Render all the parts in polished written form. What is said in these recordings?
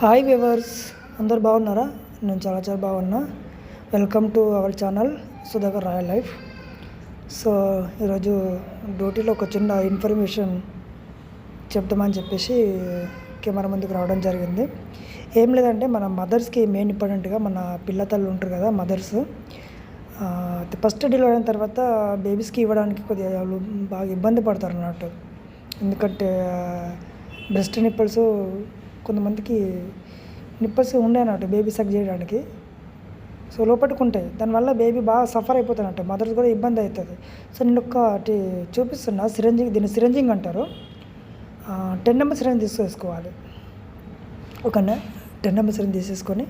Hi viewers, అందరు బాగున్నారా? నేను చాలా బాగున్నా. Welcome to our channel Sudhakar royal life. So ఈరోజు డ్యూటీలో ఒక చిన్న ఇన్ఫర్మేషన్ చెప్దామని చెప్పేసి కెమెరా ముందుకు రావడం జరిగింది. ఏం లేదంటే మన మదర్స్కి మెయిన్ ఇంపార్టెంట్గా మన పిల్లతల్లు ఉంటారు కదా, మదర్స్ ఫస్ట్ డెలివరీ అయిన తర్వాత బేబీస్కి ఇవ్వడానికి కొద్దిగా వాళ్ళు బాగా ఇబ్బంది పడతారు అన్నట్టు. ఎందుకంటే బ్రెస్ట్ నిప్పల్స్ కొంతమందికి నిప్పల్స్ ఉండే అన్నట్టు బేబీ సక్ చేయడానికి. సో లోపట్టుకుంటాయి, దానివల్ల బేబీ బాగా సఫర్ అయిపోతున్నట్టు, మదర్స్ కూడా ఇబ్బంది అవుతుంది. సో నేను ఒకటి చూపిస్తున్నా, సిరంజింగ్, దీన్ని సిరంజింగ్ అంటారు. 10 నెంబర్ సిరంజ్ తీసేసుకోవాలి. ఓకేనా, 10 నెంబర్ సిరంజ్ తీసేసుకొని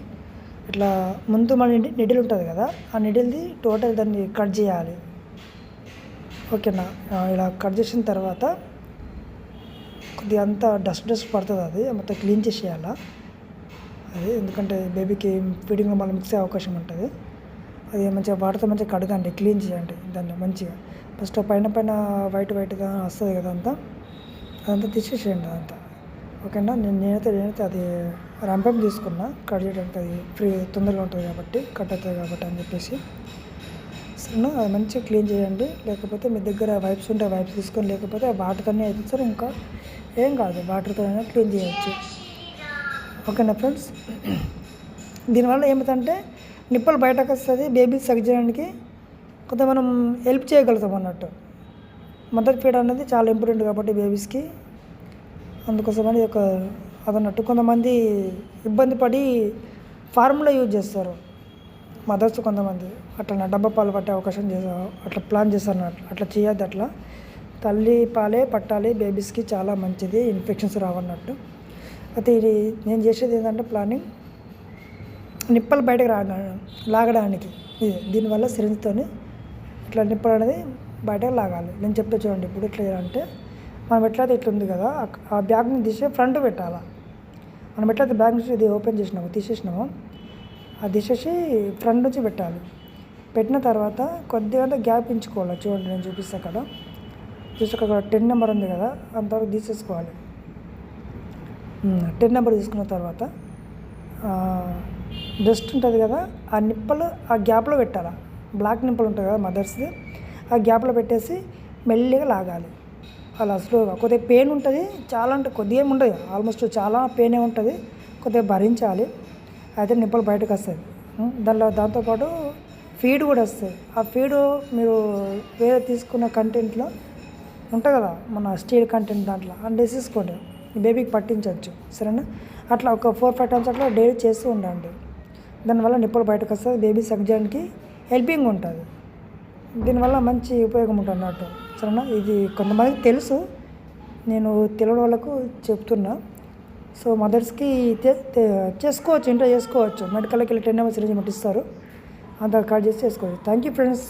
ఇట్లా ముందు మన నిడిల్ ఉంటుంది కదా, ఆ నిడిల్ది టోటల్ దాన్ని కట్ చేయాలి. ఓకేనా, ఇలా కట్ చేసిన తర్వాత కొద్దిగా అంతా డస్ట్ పడుతుంది, అది మొత్తం క్లీన్ చేసేయాలా అది. ఎందుకంటే బేబీకి ఫీడింగ్లో మళ్ళీ మిక్స్ అయ్యే అవకాశం ఉంటుంది. అది మంచిగా వాటర్తో మంచిగా కడగండి, క్లీన్ చేయండి దాన్ని మంచిగా. ఫస్ట్ పైన వైట్గా వస్తుంది కదా, అదంతా తీసేసేయండి అదంతా. ఓకేనా, నేనైతే అది రంపం తీసుకున్నా కట్ చేయడానికి, అది ఫ్రీ తొందరగా ఉంటుంది కాబట్టి, కట్ అవుతుంది కాబట్టి అని చెప్పేసి. సరేనా, అది మంచిగా క్లీన్ చేయండి. లేకపోతే మీ దగ్గర వైప్స్ ఉంటే వైప్స్ తీసుకొని, లేకపోతే వాటర్తోనే అయితే సార్ ఇంకా ఏం కాదు, వాటర్తో క్లీన్ చేయొచ్చు. ఓకేనా ఫ్రెండ్స్, దీనివల్ల ఏమిటంటే నిప్పలు బయటకు వస్తుంది, బేబీ సక్ చేయడానికి కొంత మనం హెల్ప్ చేయగలుగుతాం అన్నట్టు. మదర్ ఫీడ్ అనేది చాలా ఇంపార్టెంట్ కాబట్టి బేబీస్కి, అందుకోసమని అదన్నట్టు. కొంతమంది ఇబ్బంది పడి ఫార్ములా యూజ్ చేస్తారు మదర్స్, కొంతమంది అట్లా డబ్బా పాలు పట్టే అవకాశం అట్లా ప్లాన్ చేస్తారు అన్నట్టు. అట్లా చేయొద్దు. అట్లా తల్లి పాలే పట్టాలి, బేబీస్కి చాలా మంచిది, ఇన్ఫెక్షన్స్ రావన్నట్టు. అయితే ఇది నేను చేసేది ఏంటంటే ప్లానింగ్, నిప్పలు బయటకు లాగడానికి దీనివల్ల సిరింజ్తో ఇట్లా నిప్పలు అనేది బయటకు లాగాలి. నేను చెప్తే చూడండి. ఇప్పుడు ఇట్లా అంటే మనం ఎట్లయితే ఇట్లా ఉంది కదా, ఆ బ్యాగ్ని తీసి ఫ్రంట్ పెట్టాలా. మనం ఎట్లయితే బ్యాగ్ నుంచి ఇది ఓపెన్ తీసేసినామో అది తీసేసి ఫ్రంట్ నుంచి పెట్టాలి. పెట్టిన తర్వాత కొద్దిగా గ్యాప్ ఇచ్చుకోవాలి. చూడండి, నేను చూపిస్తాను అక్కడ. అక్కడ 10 నెంబర్ ఉంది కదా, అంతవరకు తీసేసుకోవాలి. 10 నెంబర్ తీసుకున్న తర్వాత బ్రెస్ట్ ఉంటుంది కదా, ఆ నిప్పలు ఆ గ్యాప్లో పెట్టాలి. బ్లాక్ నిప్పలు ఉంటుంది కదా మదర్స్ది, ఆ గ్యాప్లో పెట్టేసి మెల్లిగా లాగాలి. అలా స్లోగా. కొద్దిగా పెయిన్ ఉంటుంది, చాలా అంటే కొద్దిగా ఏమి ఉండదు, ఆల్మోస్ట్ చాలా పెయినే ఉంటుంది, కొద్దిగా భరించాలి. అయితే నిప్పలు బయటకు వస్తుంది. దాంతోపాటు ఫీడ్ కూడా వస్తుంది. ఆ ఫీడు మీరు వేరే తీసుకున్న కంటెంట్లో ఉంటుంది కదా, మన స్టీల్ కంటెంట్, దాంట్లో వేసేసుకోండి, బేబీకి పట్టించవచ్చు. సరేనా, అట్లా ఒక 4-5 టైమ్స్ అట్లా డైలీ చేస్తూ ఉండండి. దానివల్ల నిప్పులు బయటకు వస్తుంది, బేబీ సక్ చేయడానికి హెల్పింగ్ ఉంటుంది. దీనివల్ల మంచి ఉపయోగం ఉంటుంది అన్నట్టు. సరేనా, ఇది కొంతమందికి తెలుసు, నేను తెలియని వాళ్ళకు చెప్తున్నా. సో మదర్స్కి చేసుకోవచ్చు, ఇంట్లో చేసుకోవచ్చు. మెడికల్కి వెళ్ళి 10 నెంబర్ సిరంజ్ ఇస్తారు, అంత కట్ చేసి చేసుకోవచ్చు. Thank you friends.